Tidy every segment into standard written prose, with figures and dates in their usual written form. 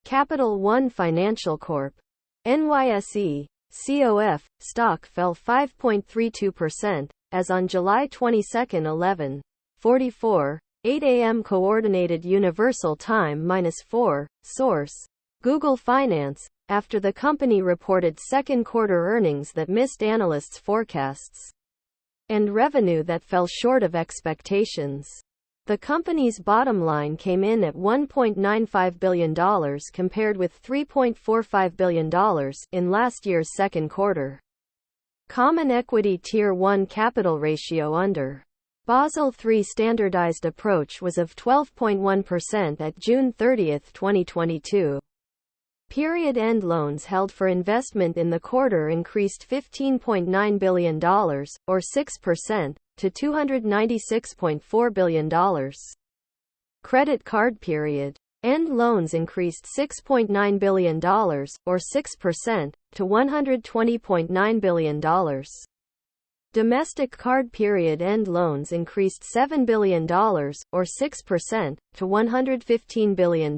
Capital One Financial Corp. NYSE, COF, stock fell 5.32%, as on July 22, 11:44, 8 a.m. Coordinated Universal Time -4, source, Google Finance, after the company reported second quarter earnings that missed analysts' forecasts and revenue that fell short of expectations. The company's bottom line came in at $1.95 billion compared with $3.45 billion in last year's second quarter. Common Equity Tier 1 capital ratio under Basel III standardized approach was of 12.1% at June 30, 2022. Period-end loans held for investment in the quarter increased $15.9 billion, or 6%, to $296.4 billion. Credit card period-end loans increased $6.9 billion, or 6%, to $120.9 billion. Domestic card period-end loans increased $7 billion, or 6%, to $115 billion.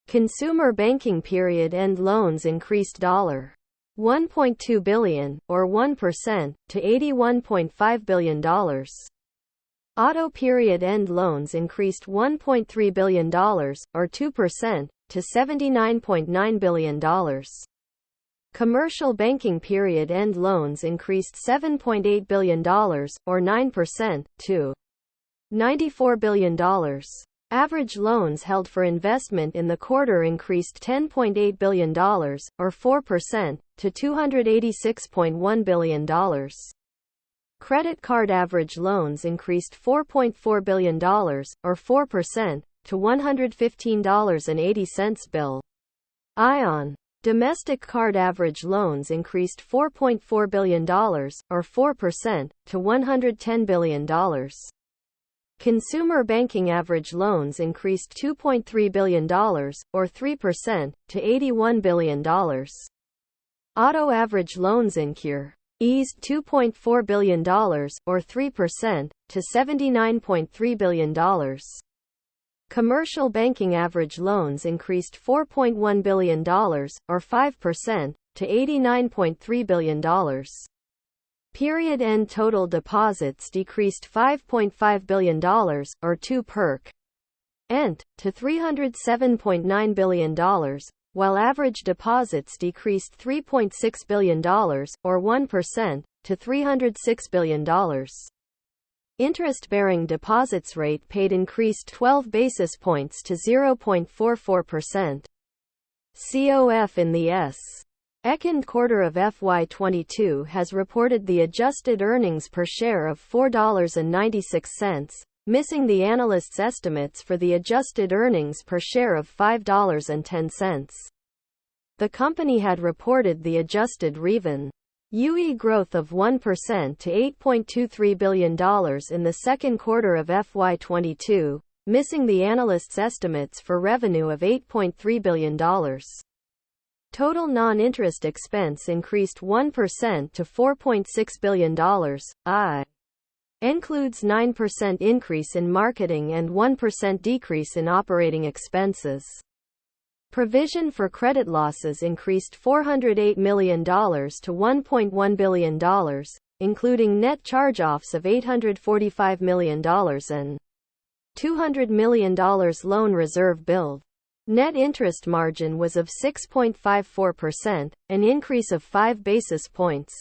Consumer banking period-end loans increased $1.2 billion, or 1%, to $81.5 billion. Auto period-end loans increased $1.3 billion, or 2%, to $79.9 billion. Commercial banking period-end loans increased $7.8 billion, or 9%, to $94 billion. Average loans held for investment in the quarter increased $10.8 billion, or 4%, to $286.1 billion. Credit card average loans increased $4.4 billion, or 4%, to $115.80 bill. ION. Domestic card average loans increased $4.4 billion, or 4%, to $110 billion. Consumer banking average loans increased $2.3 billion, or 3%, to $81 billion. Auto average loans eased $2.4 billion, or 3%, to $79.3 billion. Commercial banking average loans increased $4.1 billion, or 5%, to $89.3 billion. Period-end total deposits decreased $5.5 billion, or 2%, to $307.9 billion, while average deposits decreased $3.6 billion, or 1%, to $306 billion. Interest-bearing deposits rate paid increased 12 basis points to 0.44%. COF in the second quarter of FY22 has reported the adjusted earnings per share of $4.96, missing the analysts' estimates for the adjusted earnings per share of $5.10. The company had reported the adjusted revenue growth of 1% to $8.23 billion in the second quarter of FY22, missing the analysts' estimates for revenue of $8.3 billion. Total non-interest expense increased 1% to $4.6 billion, includes 9% increase in marketing and 1% decrease in operating expenses. Provision for credit losses increased $408 million to $1.1 billion, including net charge-offs of $845 million and $200 million loan reserve build. Net interest margin was of 6.54%, an increase of 5 basis points.